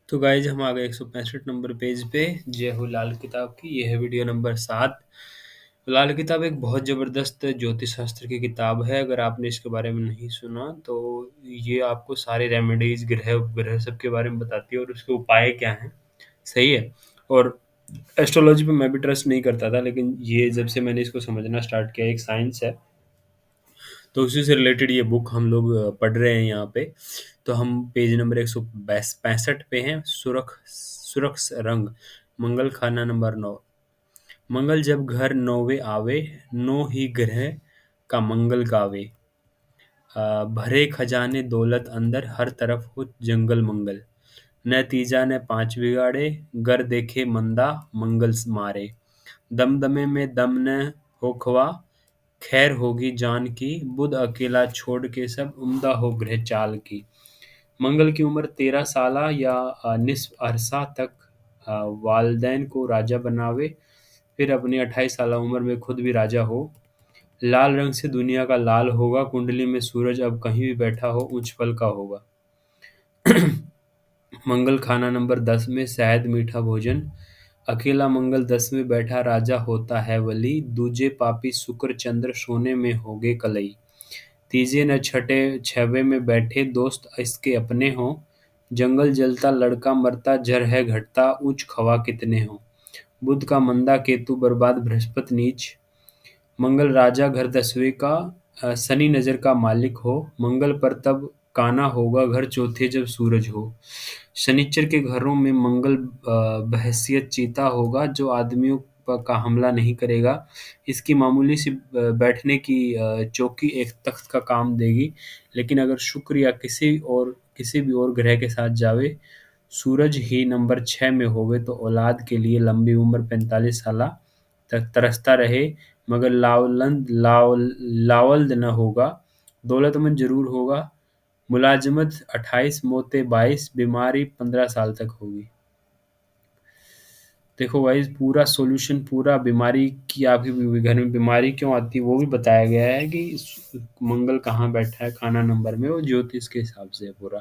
तो गाइज हम आ गए 165 नंबर पेज पे। जय हो लाल किताब की। यह है वीडियो नंबर 7। लाल किताब एक बहुत ज़बरदस्त ज्योतिष शास्त्र की किताब है। अगर आपने इसके बारे में नहीं सुना तो ये आपको सारे रेमेडीज ग्रह उपग्रह सब के बारे में बताती है और उसके उपाय क्या हैं। सही है। और एस्ट्रोलॉजी पे मैं भी ट्रस्ट नहीं करता था, लेकिन ये जब से मैंने इसको समझना स्टार्ट किया, एक साइंस है, तो उसी से रिलेटेड ये बुक हम लोग पढ़ रहे हैं यहाँ पे। तो हम पेज नंबर 165 पे हैं। सुरख रंग मंगल खाना नंबर 9। मंगल जब घर नौवे आवे, नो ही ग्रह का मंगल गावे। भरे खजाने दौलत अंदर, हर तरफ हो जंगल मंगल। न तीजा न पांच बिगाड़े, गर देखे मंदा मंगल मारे। दमदमे में दम न हो खवा, खैर होगी जान की। बुध अकेला छोड़ के सब, उम्दा हो ग्रह चाल की। मंगल की उम्र 13 साल या निस्फ अरसा तक वालदैन को राजा बनावे, फिर अपनी 28 साल उम्र में खुद भी राजा हो। लाल रंग से दुनिया का लाल होगा, कुंडली में सूरज अब कहीं भी बैठा हो उच्च फल का होगा। मंगल खाना नंबर 10 में शहद मीठा भोजन। अकेला मंगल 10 में बैठा राजा होता है वली। दूजे पापी शुक्र चंद्र सोने में होगे कलई। तीजे न छठे छवे में बैठे दोस्त इसके अपने हों। जंगल जलता लड़का मरता, जर है घटता उच्च खवा कितने हों। बुध का मंदा केतु बर्बाद बृहस्पति नीच। मंगल राजा घर 10वें का, शनि नजर का मालिक हो। मंगल पर तब काना होगा घर चौथे जब सूरज हो। शनिचर के घरों में मंगल बहैसियत चीता होगा, जो आदमियों का हमला नहीं करेगा। इसकी मामूली सी बैठने की चौकी एक तख्त का काम देगी। लेकिन अगर शुक्र या किसी भी और ग्रह के साथ जावे, सूरज ही नंबर 6 में होवे, तो औलाद के लिए लंबी उम्र 45 साल तक तरसता रहे, मगर लावल्द न होगा। दौलतमंद जरूर होगा। मुलाजमत 28, मौतें 22, बीमारी 15 साल तक होगी। देखो गाइस, पूरा सॉल्यूशन, पूरा बीमारी की, आपकी घर में बीमारी क्यों आती है वो भी बताया गया है कि मंगल कहाँ बैठा है खाना नंबर में, वो ज्योतिष के हिसाब से है पूरा।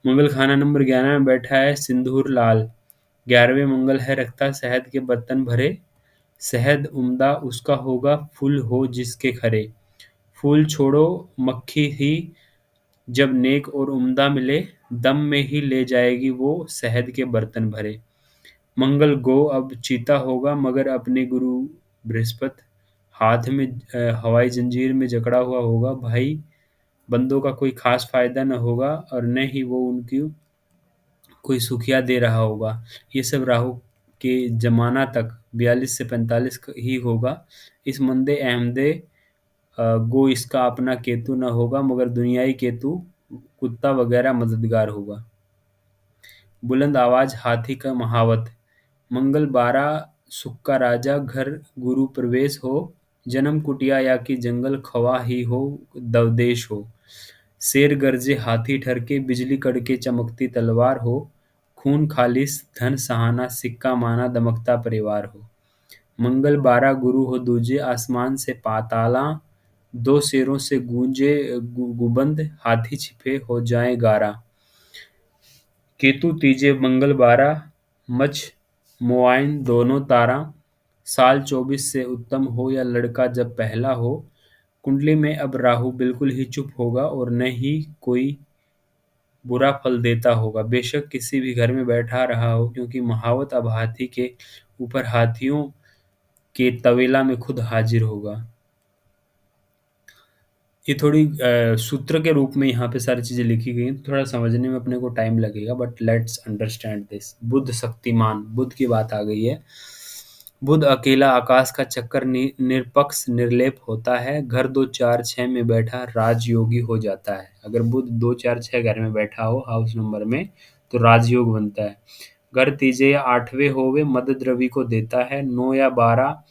मंगल खाना नंबर 11 में बैठा है सिंदूर लाल। 11वें मंगल है रखता शहद के बर्तन भरे। शहद उम्दा उसका होगा, फूल हो जिसके खरे। फूल छोड़ो मक्खी ही, जब नेक और उम्दा मिले, दम में ही ले जाएगी वो शहद के बर्तन भरे। मंगल गो अब चीता होगा, मगर अपने गुरु बृहस्पति हाथ में हवाई जंजीर में जकड़ा हुआ होगा। भाई बंदों का कोई खास फायदा न होगा, और न ही वो उनकी कोई सुखिया दे रहा होगा। ये सब राहु के जमाना तक 42 से 45 ही होगा। इस मंदे अहमदे गो इसका अपना केतु न होगा, मगर दुनियाई केतु कुत्ता वगैरह मददगार होगा। बुलंद आवाज हाथी का महावत। मंगल 12 सुख का राजा, घर गुरु प्रवेश हो। जन्म कुटिया या कि जंगल खवा ही हो, दवदेश हो। शेर गरजे हाथी ठरके, बिजली कड़के चमकती तलवार हो। खून खालिस धन सहाना, सिक्का माना दमकता परिवार हो। मंगल 12 गुरु हो दूजे, आसमान से पाताला। दो शेरों से गूंजे गुबंद, हाथी छिपे हो जाए गारा। केतु तीजे मंगल 12, मछ मुआयन दोनों तारा। साल 24 से उत्तम हो या लड़का जब पहला हो। कुंडली में अब राहु बिल्कुल ही चुप होगा, और न ही कोई बुरा फल देता होगा। बेशक किसी भी घर में बैठा रहा हो, क्योंकि महावत अब हाथी के ऊपर हाथियों के तवेला में खुद हाजिर होगा। ये थोड़ी सूत्र के रूप में यहाँ पे सारी चीजें लिखी गई हैं, थोड़ा समझने में अपने को टाइम लगेगा, बट लेट्स अंडरस्टैंड दिस। बुध शक्तिमान, बुध की बात आ गई है। बुध अकेला आकाश का चक्कर निरपक्ष निर्लेप होता है। घर 2 4 6 में बैठा राजयोगी हो जाता है। अगर बुध 2 4 6 घर में बैठा हो हाउस नंबर में, तो राजयोग बनता है। घर तीजे या 8वें होवे, मदद रवि को देता है। 9 या 12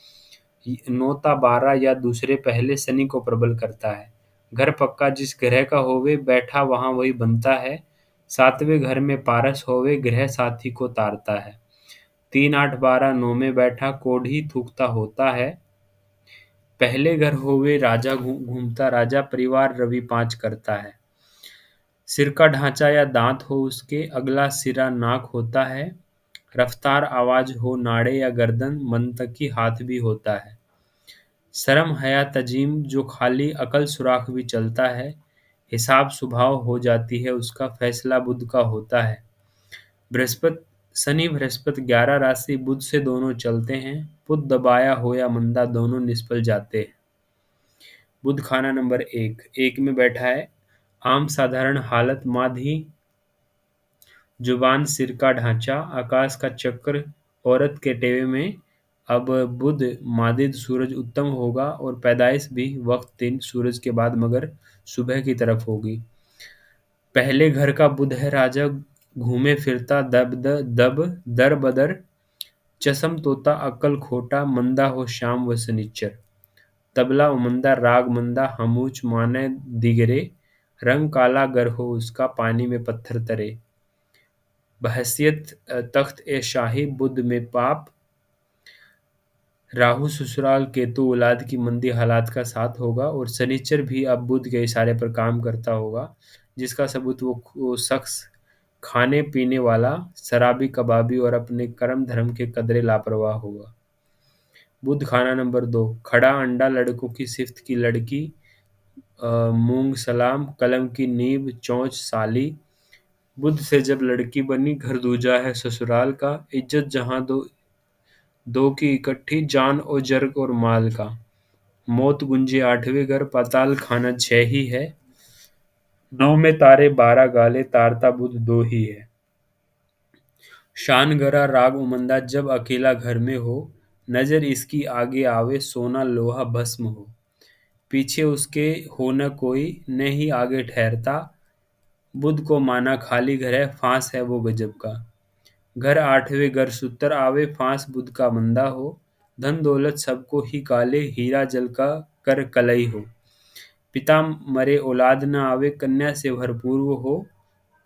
या दूसरे पहले शनि को प्रबल करता है। घर पक्का जिस ग्रह का होवे, बैठा वहां वही बनता है। 7वें घर में पारस होवे, ग्रह साथी को तारता है। 3 8 12 9 में बैठा कोढ़ी थूकता होता है। पहले घर होवे राजा घूमता, राजा परिवार रवि 5 करता है। सिर का ढांचा या दांत हो उसके, अगला सिरा नाक होता है, रफ्तार आवाज हो नाड़े या गर्दन, मंतकी हाथ भी होता है। शर्म हया तजीम जो खाली अकल सुराख भी चलता है, हिसाब स्वभाव हो जाती है उसका, फैसला बुध का होता है। बृहस्पति शनि बृहस्पति 11 राशि बुध से दोनों चलते हैं, बुध दबाया हो या मंदा दोनों निष्फल जाते हैं। बुध खाना नंबर एक में बैठा है। आम साधारण हालत माधी, जुबान सिर का ढांचा, आकाश का चक्र, औरत के टेवे में। अब बुध मादिद सूरज उत्तम होगा और पैदाइश भी वक्त दिन सूरज के बाद मगर सुबह की तरफ होगी। पहले घर का बुध है राजा, घूमे फिरता दब दर बदर, चसम तोता अक्ल खोटा, मंदा हो शाम व सनिच्चर। तबला उमंदा राग मंदा, हमूच माने दिगरे, रंग काला गर हो उसका, पानी में पत्थर तरे। बहैसियत तख्त ए शाही बुध में पाप, राहु ससुराल केतु औलाद की मंदी हालात का साथ होगा। और शनिचर भी अब बुध के इशारे पर काम करता होगा, जिसका सबूत वो शख्स खाने पीने वाला, शराबी कबाबी और अपने कर्म धर्म के कदरे लापरवाह होगा। बुध खाना नंबर 2, खड़ा अंडा लड़कों की सिफ्त की लड़की, मूंग सलाम, कलम की नींव, चोंच साली। बुध से जब लड़की बनी, घर दूजा है ससुराल का, इज्जत जहां दो दो की इकट्ठी, जान और जर्ग और माल का। मौत गुंजे 8वें घर, पाताल खाना 6 ही है, 9 में तारे 12 गाले, तारता बुध 2 ही है। शान गरा राग उमंदा जब अकेला घर में हो, नजर इसकी आगे आवे सोना लोहा भस्म हो। पीछे उसके हो न कोई, न ही आगे ठहरता, बुध को माना खाली घर है, फांस है वो गजब का। घर 8वें घर सूत्र आवे, फांस बुध का मंदा हो, धन दौलत सबको ही काले, हीरा जल का कर कलई हो। पिता मरे औलाद न आवे, कन्या से भरपूर वो हो,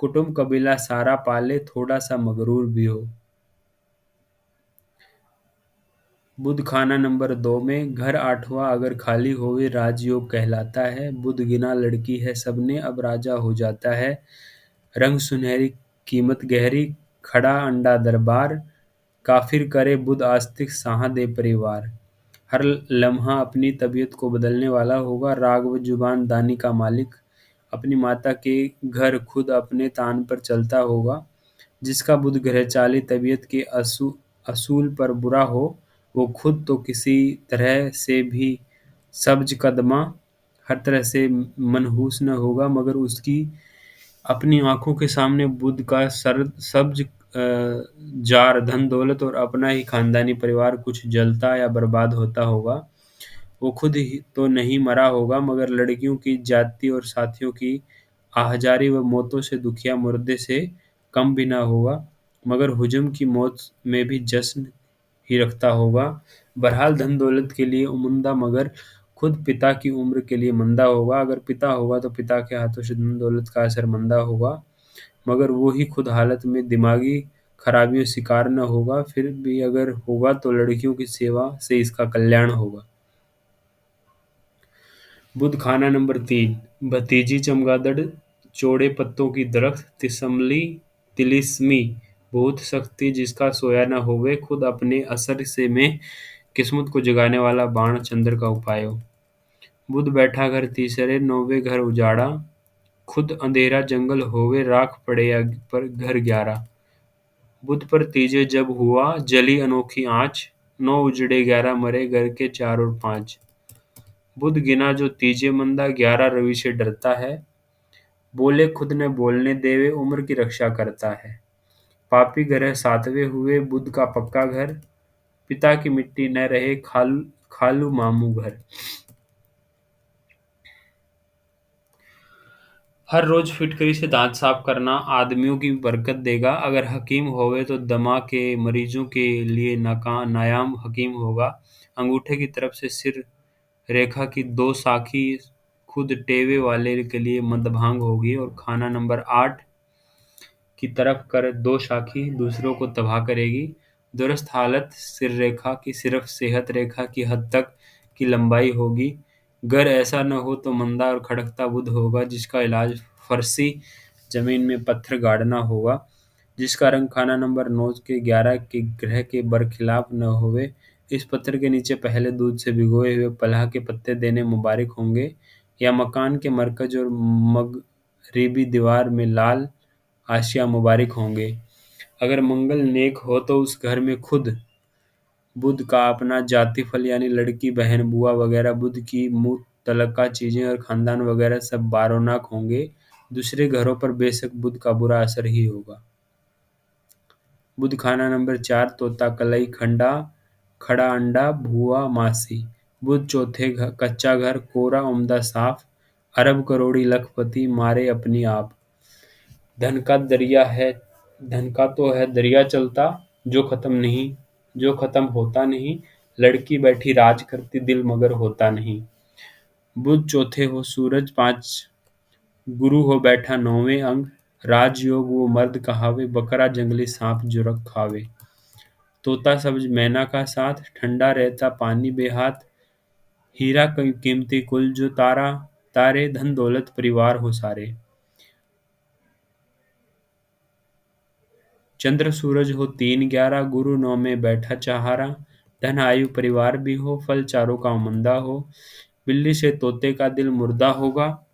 कुटुंब कबीला सारा पाले, थोड़ा सा मगरूर भी हो। बुध खाना नंबर 2 में घर 8वां अगर खाली होवे, राजयोग कहलाता है। बुध गिना लड़की है सबने, अब राजा हो जाता है। रंग सुनहरी कीमत गहरी, खड़ा अंडा दरबार, काफिर करे बुध आस्तिक साहा दे परिवार। हर लम्हा अपनी तबीयत को बदलने वाला होगा, राग व जुबान दानी का मालिक, अपनी माता के घर खुद अपने तान पर चलता होगा। जिसका बुध ग्रह चाली तबीयत के असूल पर बुरा हो, वो खुद तो किसी तरह से भी सब्ज कदमा, हर तरह से मनहूस न होगा, मगर उसकी अपनी आंखों के सामने बुध का सब्ज जार धन दौलत और अपना ही खानदानी परिवार कुछ जलता या बर्बाद होता होगा। वो खुद ही तो नहीं मरा होगा, मगर लड़कियों की जाति और साथियों की आहजारी व मौतों से दुखिया मुर्दे से कम भी ना होगा, मगर हुजूम की मौत में भी जश्न ही रखता होगा। बहरहाल धन दौलत के लिए उमंदा, मगर खुद पिता की उम्र के लिए मंदा होगा। अगर पिता होगा तो पिता के हाथों से धन दौलत का असर मंदा होगा, मगर वो ही खुद हालत में दिमागी खराबियों शिकार न होगा। फिर भी अगर होगा तो लड़कियों की सेवा से इसका कल्याण होगा। बुध खाना नंबर 3, भतीजी चमगादड़, चौड़े पत्तों की दरख्त, तिसमली तिलिस्मी, बहुत सख्ती जिसका सोया न होवे, खुद अपने असर से में किस्मत को जगाने वाला बाण चंद्र का उपाय हो। बुध बैठा घर तीसरे, 9वें घर उजाड़ा, खुद अंधेरा जंगल होवे, राख पड़े या पर घर 11। बुध पर तीजे जब हुआ, जली अनोखी आँच, 9 उजड़े 11 मरे, घर के 4 और 5। बुध गिना जो तीजे मंदा, 11 रवि से डरता है, बोले खुद न बोलने देवे, उम्र की रक्षा करता है। पापी ग्रह 7वें हुए, बुध का पक्का घर, पिता की मिट्टी न रहे, खालू मामू घर। हर रोज फिटकरी से दांत साफ करना आदमियों की बरकत देगा। अगर हकीम होवे तो दमा के मरीजों के लिए नायाम हकीम होगा। अंगूठे की तरफ से सिर रेखा की 2 साखी खुद टेवे वाले के लिए मदभांग होगी, और खाना नंबर 8 की तरफ कर 2 शाखी दूसरों को तबाह करेगी। दुरुस्त हालत सिर रेखा की सिर्फ सेहत रेखा की हद तक की लंबाई होगी। गर ऐसा न हो तो मंदा और खड़कता बुध होगा, जिसका इलाज फरसी जमीन में पत्थर गाड़ना होगा, जिसका रंग खाना नंबर 9 के 11 के ग्रह के बरखिलाफ न होवे। इस पत्थर के नीचे पहले दूध से भिगोए हुए पलाह के पत्ते देने मुबारक होंगे, या मकान के मरकज और मगरिबी दीवार में लाल आशिया मुबारक होंगे। अगर मंगल नेक हो तो उस घर में खुद बुध का अपना जाति फल यानी लड़की, बहन, बुआ वगैरह, बुध की मुतल्लका चीजें और खानदान वगैरह सब बारोनाक होंगे। दूसरे घरों पर बेशक बुध का बुरा असर ही होगा। बुध खाना नंबर 4 तोता, कलई, खंडा, खड़ा अंडा, भुआ, मासी। बुध चौथे कच्चा घर, कोरा, उम्दा, साफ, अरब, करोड़ी, लखपति, मारे अपनी आप। धन का दरिया है, धन का तो है दरिया चलता, जो खत्म होता नहीं। लड़की बैठी राज करती, दिल मगर होता नहीं। बुध चौथे हो सूरज 5, गुरु हो बैठा 9वें अंग। राजयोग वो मर्द कहावे, बकरा जंगली सांप जो रख खावे। तोता सब्ज मैना का साथ, ठंडा रहता पानी बेहात। हीरा कीमती कुल जो तारे, धन दौलत परिवार हो सारे। चंद्र सूरज हो 3 11, गुरु 9 में बैठा चाहारा। धन आयु परिवार भी हो, फल चारों का उमंदा हो। बिल्ली से तोते का दिल मुर्दा होगा,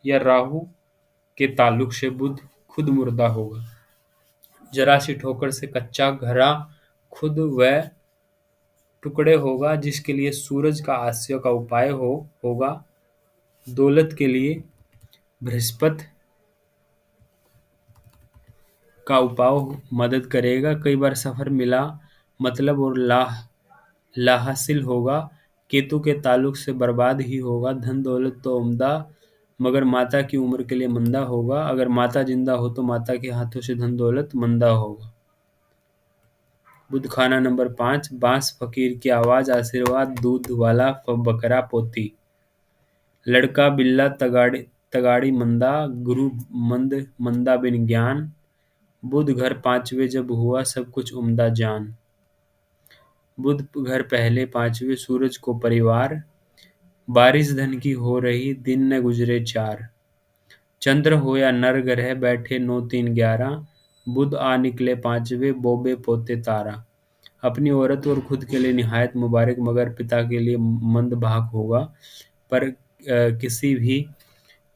या राहु के ताल्लुक से बुध खुद मुर्दा होगा। जरा सी ठोकर से कच्चा घरा खुद व टुकड़े होगा, जिसके लिए सूरज का आस्य का उपाय होगा। दौलत के लिए बृहस्पति का उपाय मदद करेगा। कई बार सफर मिला मतलब और लाहासिल होगा। केतु के ताल्लुक से बर्बाद ही होगा। धन दौलत तो उम्दा, मगर माता की उम्र के लिए मंदा होगा। अगर माता जिंदा हो तो माता के हाथों से धन दौलत मंदा होगा। बुध खाना नंबर 5 बांस, फकीर की आवाज, आशीर्वाद, दूध वाला बकरा, पोती। लड़का बिल्ला, तगाड़ी मंदा, गुरु मंदा बिन ज्ञान। बुध घर 5वें जब हुआ सब कुछ उम्दा जान। बुध घर पहले 5वें, सूरज को परिवार। बारिश धन की हो रही, दिन न गुजरे 4। चंद्र हो या नर ग्रह बैठे 9 3 11। बुध आ निकले 5वें, बोबे पोते तारा। अपनी औरत और खुद के लिए निहायत मुबारक, मगर पिता के लिए मंद भाग होगा। पर किसी भी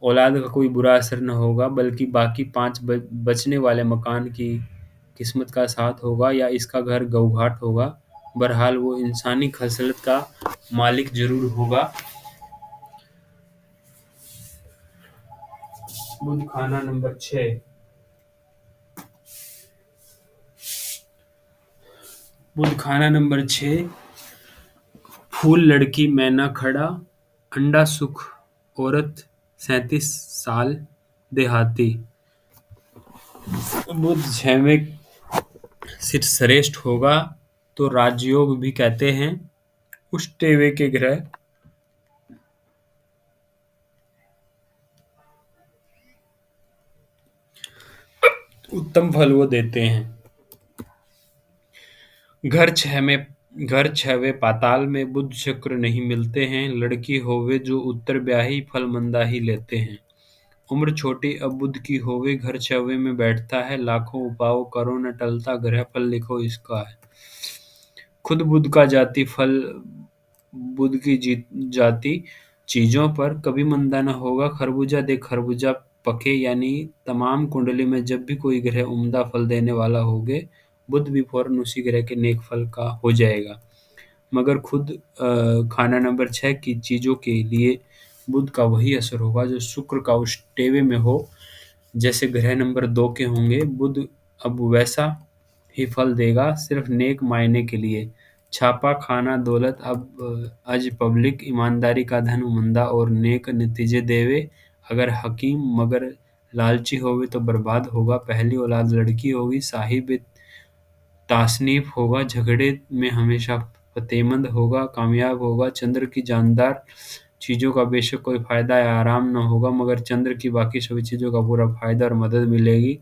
औलाद का कोई बुरा असर न होगा, बल्कि बाकी 5 बचने वाले मकान की किस्मत का साथ होगा, या इसका घर गौघाट होगा। बहरहाल वो इंसानी खसलत का मालिक जरूर होगा। बुध खाना नंबर 6 बुध खाना नंबर 6 फूल, लड़की, मैना, खड़ा अंडा, सुख, औरत 37 साल, देहाती। बुध 6वें सिर श्रेष्ठ होगा तो राजयोग भी कहते हैं। उष्टेवे के ग्रह उत्तम फल वो देते हैं। घर 6वें पाताल में बुध शुक्र नहीं मिलते हैं। लड़की होवे जो उत्तर ब्याही, फल मंदा ही लेते हैं। उम्र छोटी अब बुध की होवे, घर 6वें में बैठता है। लाखों उपाय करो न टलता, ग्रह फल लिखो इसका है। खुद बुध का जाति फल, बुध की जाति चीजों पर कभी मंदा न होगा। खरबूजा दे खरबूजा पके, यानी तमाम कुंडली में जब भी कोई ग्रह उम्दा फल देने वाला होगे, बुध भी फौरन उसी ग्रह के नेक फल का हो जाएगा। मगर खुद खाना नंबर 6 की चीजों के लिए बुध का वही असर होगा जो शुक्र का उष्टेवे में हो। जैसे ग्रह नंबर 2 के होंगे, बुध अब वैसा ही फल देगा, सिर्फ नेक मायने के लिए। छापा खाना दौलत अब अज पब्लिक, ईमानदारी का धन उमंदा और नेक नतीजे देवे। अगर हकीम मगर लालची होवे तो बर्बाद होगा। पहली औलाद लड़की होगी, साहिब तासनीफ होगा। झगड़े में हमेशा फतेहमंद होगा, कामयाब होगा। चंद्र की जानदार चीजों का बेशक कोई फायदा या आराम न होगा, मगर चंद्र की बाकी सभी चीजों का पूरा फायदा और मदद मिलेगी।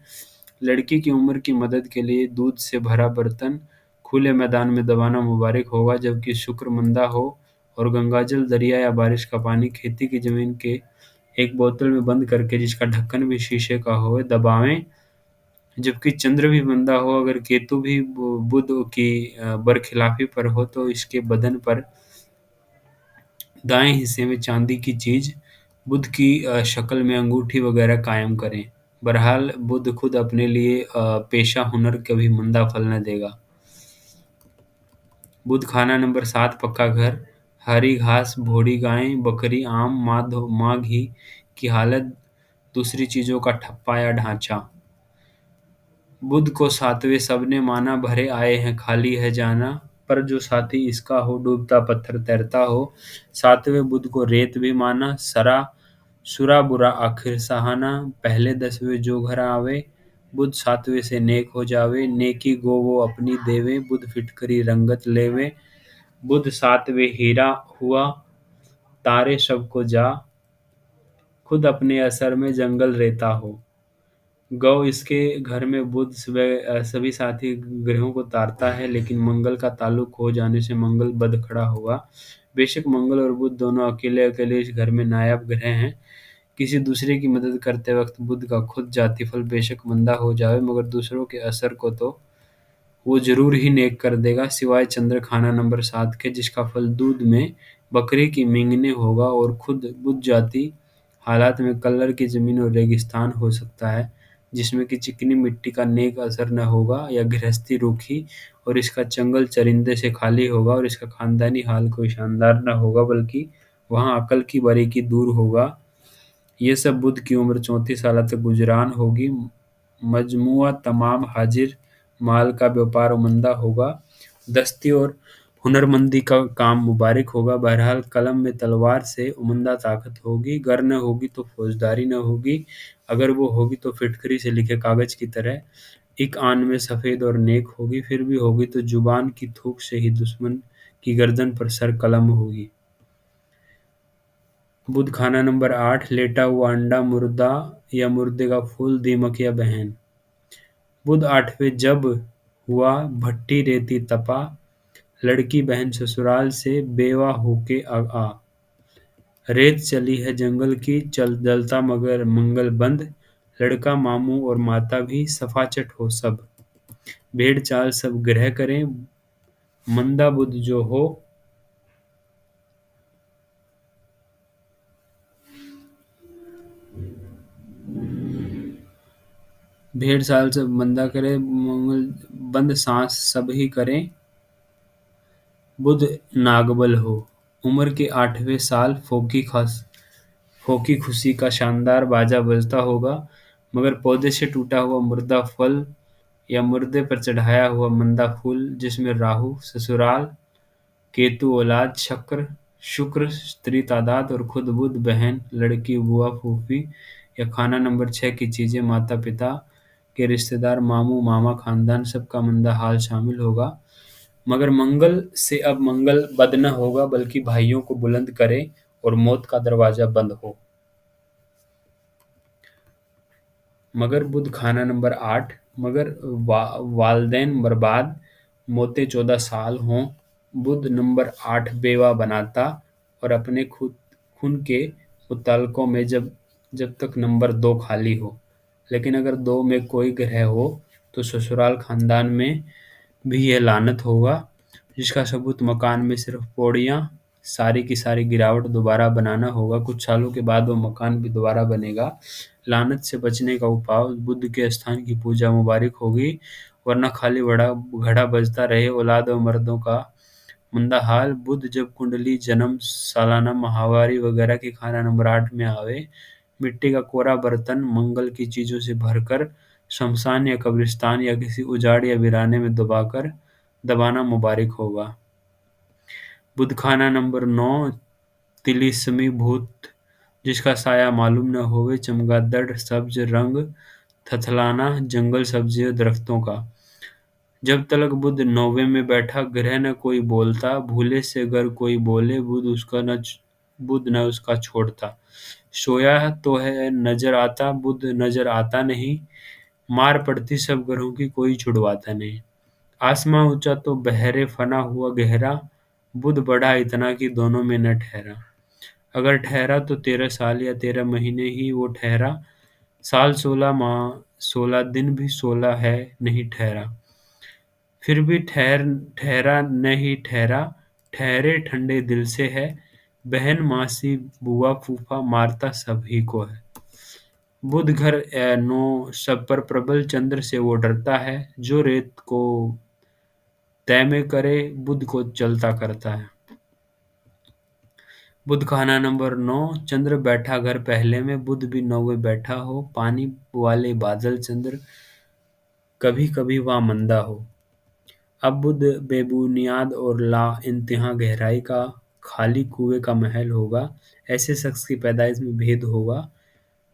लड़की की उम्र की मदद के लिए दूध से भरा बर्तन खुले मैदान में दबाना मुबारक होगा, जबकि शुक्र मंदा हो और गंगाजल, दरिया या बारिश का पानी खेती की जमीन के एक बोतल में बंद करके जिसका ढक्कन भी शीशे का हो दबावें। जबकि चंद्र भी मंदा हो, अगर केतु भी बुध की बरखिलाफी पर हो तो इसके बदन पर दाएं हिस्से में चांदी की चीज बुध की शक्ल में अंगूठी वगैरह कायम करें। बहरहाल बुध खुद अपने लिए पेशा हुनर कभी मंदा फल न देगा। बुध खाना नंबर 7 पक्का घर, हरी घास, भोड़ी गायें, बकरी, आम, माँ घी की हालत, दूसरी चीजों का ठप्पा या ढांचा। बुध को सातवें सबने माना, भरे आए हैं खाली है जाना, पर जो साथी इसका हो डूबता पत्थर तैरता हो। सातवें बुध को रेत भी माना, सुरा बुरा आखिर सहाना, पहले 10वें जो घर आवे, बुध सातवें से नेक हो जावे, नेकी गो वो अपनी देवे, बुध फिटकरी रंगत लेवे, बुध सातवें हीरा हुआ, तारे सबको जा, खुद अपने असर में जंगल रेता हो। गौ इसके घर में बुध सभी साथी ग्रहों को तारता है, लेकिन मंगल का ताल्लुक हो जाने से मंगल बद खड़ा होगा। बेशक मंगल और बुध दोनों अकेले अकेले इस घर में नायाब ग्रह हैं। किसी दूसरे की मदद करते वक्त बुध का खुद जाति फल बेशक मंदा हो जाए, मगर दूसरों के असर को तो वो जरूर ही नेक कर देगा, सिवाय चंद्र खाना नंबर 7 के, जिसका फल दूध में बकरी की मींगने होगा और खुद बुध जाति हालात में कल्लर की जमीन और रेगिस्तान हो सकता है, जिसमें कि चिकनी मिट्टी का नेक असर न होगा, या गृहस्थी रूखी और इसका जंगल चरिंदे से खाली होगा, और इसका खानदानी हाल कोई शानदार न होगा, बल्कि वहाँ अकल की बारीकी दूर होगा। ये सब बुध की उम्र 34 साल तक गुजरान होगी। मजमुआ तमाम हाजिर माल का व्यापार उमंदा होगा। दस्ती और हुनरमंदी का काम मुबारक होगा। बहरहाल कलम में तलवार से उमंदा ताकत होगी। गर न होगी तो फौजदारी न होगी। अगर वो होगी तो फिटकरी से लिखे कागज की तरह एक आन में सफ़ेद और नेक होगी। फिर भी होगी तो जुबान की थूक से ही दुश्मन की गर्दन पर सर कलम होगी। बुध खाना नंबर 8 लेटा हुआ अंडा, मुर्दा या मुर्दे का फूल, दीमक या बहन। बुध 8वें जब हुआ, भट्टी रेती तपा, लड़की बहन ससुराल से बेवा होके आ। रेत चली है जंगल की, चल जलता मगर मंगल बंद, लड़का मामू और माता भी सफाचट हो सब। भेड़ चाल सब ग्रह करें, मंदा बुध जो हो, भेड़ चाल सब मंदा करे, मंगल बंद सांस सब ही करें, बुध नागबल हो। उम्र के 8वें साल फोकी खुशी का शानदार बाजा बजता होगा, मगर पौधे से टूटा हुआ मुर्दा फल या मुर्दे पर चढ़ाया हुआ मंदा फूल, जिसमें राहु ससुराल, केतु औलाद, शुक्र स्त्री तादाद और खुद बुध बहन, लड़की, बुआ, फूफी या खाना नंबर 6 की चीजें, माता पिता के रिश्तेदार, मामू मामा, खानदान सबका मंदा हाल शामिल होगा। मगर मंगल से अब मंगल बद न होगा, बल्कि भाइयों को बुलंद करे और मौत का दरवाजा बंद हो। मगर बुध खाना नंबर 8 मगर वालदैन बर्बाद, मोते 14 साल हों, बुध नंबर 8 बेवा बनाता और अपने खून के मुताल्लकों में जब जब तक नंबर 2 खाली हो। लेकिन अगर 2 में कोई ग्रह हो तो ससुराल खानदान में भी यह लानत होगा, जिसका सबूत मकान में सिर्फ पौड़ियाँ, सारी की सारी गिरावट दोबारा बनाना होगा। कुछ सालों के बाद वो मकान भी दोबारा बनेगा। लानत से बचने का उपाय, बुध के स्थान की पूजा मुबारक होगी, वरना खाली घड़ा बजता रहे। औलाद और मर्दों का मंदा हाल, बुध जब कुंडली, जन्म, सालाना माहवारी वगैरह की खाना नंबर 8 में आवे, मिट्टी का कोरा बर्तन मंगल की चीजों से भरकर शमशान या कब्रिस्तान या किसी उजाड़ या वीराने में दबाना मुबारक होगा। बुध खाना नंबर 9 तिलिस्मी भूत, जिसका साया मालूम न होवे, चमगादड़, सब्ज रंग, थथलाना, जंगल सब्जी और दरख्तों का। जब तलक बुध 9वें में बैठा, ग्रह न कोई बोलता, भूले से गर कोई बोले, बुध न उसका छोड़ता। सोया तो है नजर आता, बुध नजर आता नहीं, मार पड़ती सब ग्रहों की, कोई छुड़वाता नहीं। आसमां ऊंचा तो बहरे फना हुआ गहरा, बुध बढ़ा इतना कि दोनों में न ठहरा। अगर ठहरा तो 13 साल या 13 महीने ही वो ठहरा, साल 16 माह 16 दिन भी 16 है नहीं ठहरा। फिर भी ठहरा नहीं ठहरा, ठहरे ठंडे दिल से है, बहन मासी बुआ फूफा मारता सभी को है। बुध घर नो सब पर प्रबल चंद्र से वो डरता है, जो रेत को तय में करे बुध को चलता करता है। बुध खाना नंबर 9, चंद्र बैठा घर पहले में, बुध भी 9वें बैठा हो, पानी वाले बादल चंद्र कभी कभी वहाँ मंदा हो। अब बुध बेबुनियाद और ला इंतहा गहराई का खाली कुएं का महल होगा। ऐसे शख्स की पैदाइश में भेद होगा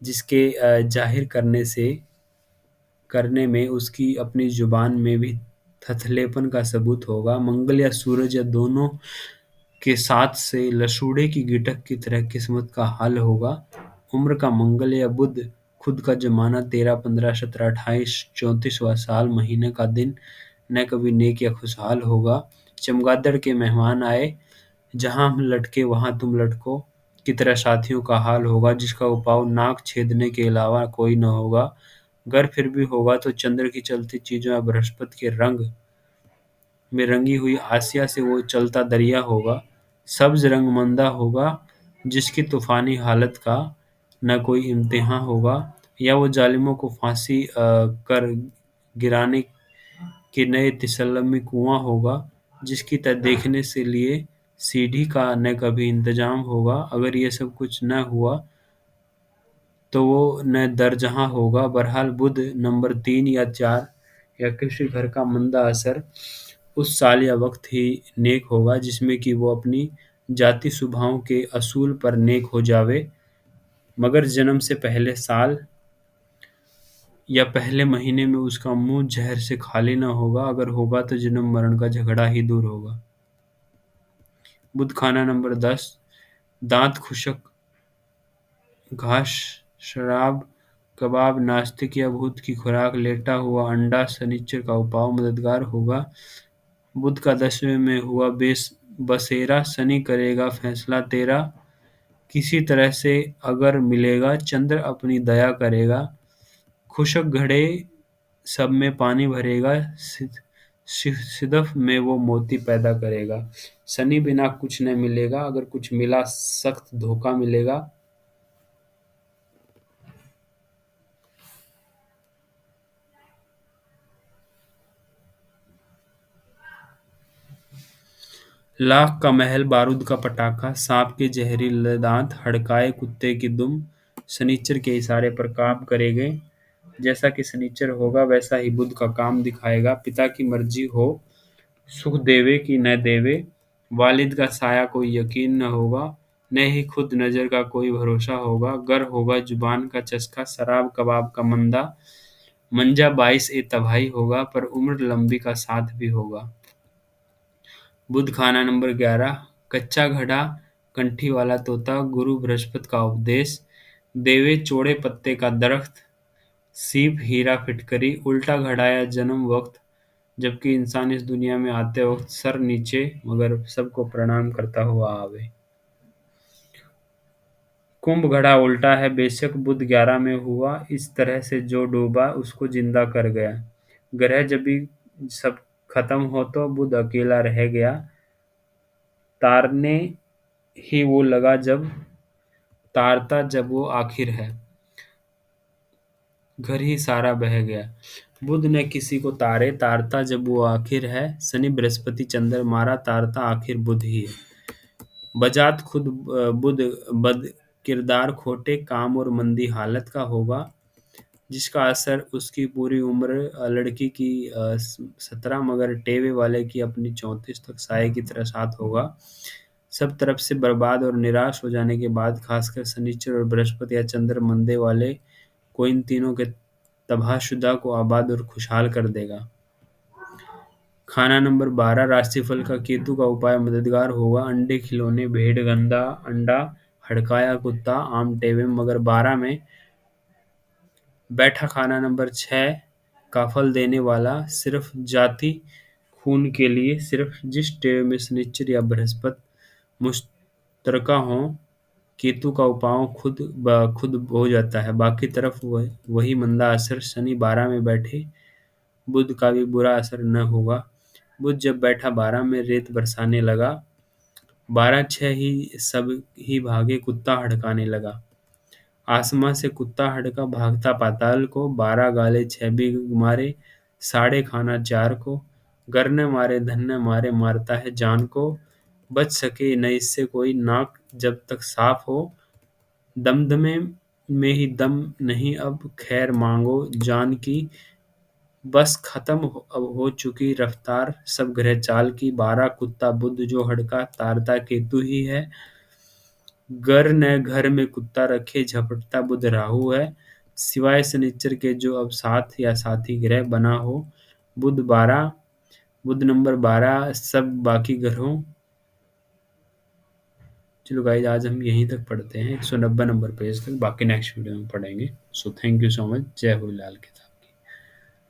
जिसके जाहिर करने में उसकी अपनी जुबान में भी थथलेपन का सबूत होगा। मंगल या सूरज या दोनों के साथ से लसूड़े की गिटक की तरह किस्मत का हल होगा। उम्र का मंगल या बुध खुद का जमाना 13, 15, 17, 28, 34वां साल महीने का दिन न कभी नेक या खुशहाल होगा। चमगादड़ के मेहमान आए, जहां हम लटके वहां तुम लटको की तरह साथियों का हाल होगा, जिसका उपाय नाक छेदने के अलावा कोई न होगा। अगर फिर भी होगा तो चंद्र की चलती चीजों या बृहस्पति के रंग में रंगी हुई आसिया से वो चलता दरिया होगा। सब्ज रंग मंदा होगा, जिसकी तूफानी हालत का न कोई इम्तिहान होगा, या वो जालिमों को फांसी कर गिराने के नए तिसल्लमी कुआं होगा, जिसकी देखने से लिए सीढ़ी का न कभी इंतजाम होगा। अगर ये सब कुछ न हुआ तो वो न दर जहां होगा। बहरहाल बुध नंबर 3 या 4 या किसी घर का मंदा असर उस साल या वक्त ही नेक होगा जिसमें कि वो अपनी जाति स्वभाव के असूल पर नेक हो जावे, मगर जन्म से पहले साल या पहले महीने में उसका मुंह जहर से खाली न होगा। अगर होगा तो जन्म मरण का झगड़ा ही दूर होगा। बुध खाना नंबर 10, दांत खुशक घास शराब कबाब नास्तिक या भूत की खुराक लेटा हुआ अंडा शनिचर का उपाय मददगार होगा। बुध का 10वें में हुआ बसेरा, शनि करेगा फैसला तेरा, किसी तरह से अगर मिलेगा चंद्र अपनी दया करेगा, खुशक घड़े सब में पानी भरेगा, सिदफ में वो मोती पैदा करेगा। शनि बिना कुछ न मिलेगा, अगर कुछ मिला सख्त धोखा मिलेगा। लाख का महल बारूद का पटाखा, सांप के जहरीले दांत, हड़काए कुत्ते की दुम, शनिचर के इशारे पर काम करेंगे। जैसा कि शनिचर होगा वैसा ही बुध का काम दिखाएगा। पिता की मर्जी हो सुख देवे कि न देवे, वालिद का साया कोई यकीन न होगा, न ही खुद नजर का कोई भरोसा होगा। गर होगा जुबान का चस्का, शराब कबाब का मंदा, मंजा 22 ए तबाही होगा, पर उम्र लंबी का साथ भी होगा। बुध खाना नंबर 11, कच्चा घड़ा कंठी वाला तोता, गुरु बृहस्पति का उपदेश, देवे चौड़े पत्ते का दरख्त, सीप हीरा फिटकरी, उल्टा घड़ा या जन्म वक्त, जबकि इंसान इस दुनिया में आते वक्त सर नीचे मगर सबको प्रणाम करता हुआ आवे। कुंभ घड़ा उल्टा है, बेशक बुध 11 में हुआ, इस तरह से जो डूबा उसको जिंदा कर गया। ग्रह जब भी सब खत्म हो तो बुध अकेला रह गया, तारने ही वो लगा जब तारता जब वो आखिर है, घर ही सारा बह गया। बुध ने किसी को तारे, तारता जब वो आखिर है, शनि बृहस्पति चंद्र मारा, तारता आखिर बुध ही है। बजात खुद बुध बद किरदार खोटे काम और मंदी हालत का होगा, जिसका असर उसकी पूरी उम्र लड़की की 17 मगर टेवे वाले की अपनी 34 तक साये की तरह साथ होगा। सब तरफ से बर्बाद और निराश हो जाने के बाद खासकर शनिचर और बृहस्पति या चंद्र मंदे वाले को इन तीनों के तबाहशुदा को आबाद और खुशहाल कर देगा। खाना नंबर 12, राशिफल का केतु का उपाय मददगार होगा। अंडे खिलौने भेड़ गंदा अंडा, हड़काया कुत्ता आम टेवे मगर 12 में बैठा। खाना नंबर 6 का फल देने वाला, सिर्फ जाति खून के लिए, सिर्फ जिस टेव में शनिचर या बृहस्पति मुश्तरका हों केतु का उपाव खुद ब खुद हो जाता है, बाकी तरफ वही मंदा असर। शनि 12 में बैठे, बुध का भी बुरा असर न होगा। बुध जब बैठा 12 में, रेत बरसाने लगा। 12/6 ही सब ही भागे, कुत्ता हड़काने लगा। आसमां से कुत्ता हड़का, भागता पाताल को। 12 गाले 6 भी मारे, साढ़े खाना 4 को। घर न मारे धन न मारे, मारता है जान को। बच सके न इससे कोई, नाक जब तक साफ हो। दमदमे में ही दम नहीं अब, खैर मांगो जान की। बस खत्म अब हो चुकी रफ्तार सब ग्रह चाल की। 12 कुत्ता बुध जो हड़का, तारता केतु ही है। घर न घर में कुत्ता रखे, झपटता बुध राहु है। सिवाय शनिचर के जो अब साथ या साथी ग्रह बना हो। बुध 12, बुध नंबर 12 सब बाकी ग्रहों। चलो गाइस, आज हम यहीं तक पढ़ते हैं 190 नंबर पेज तक, बाकी नेक्स्ट वीडियो में पढ़ेंगे। So thank you so much. जय भोलेलाल के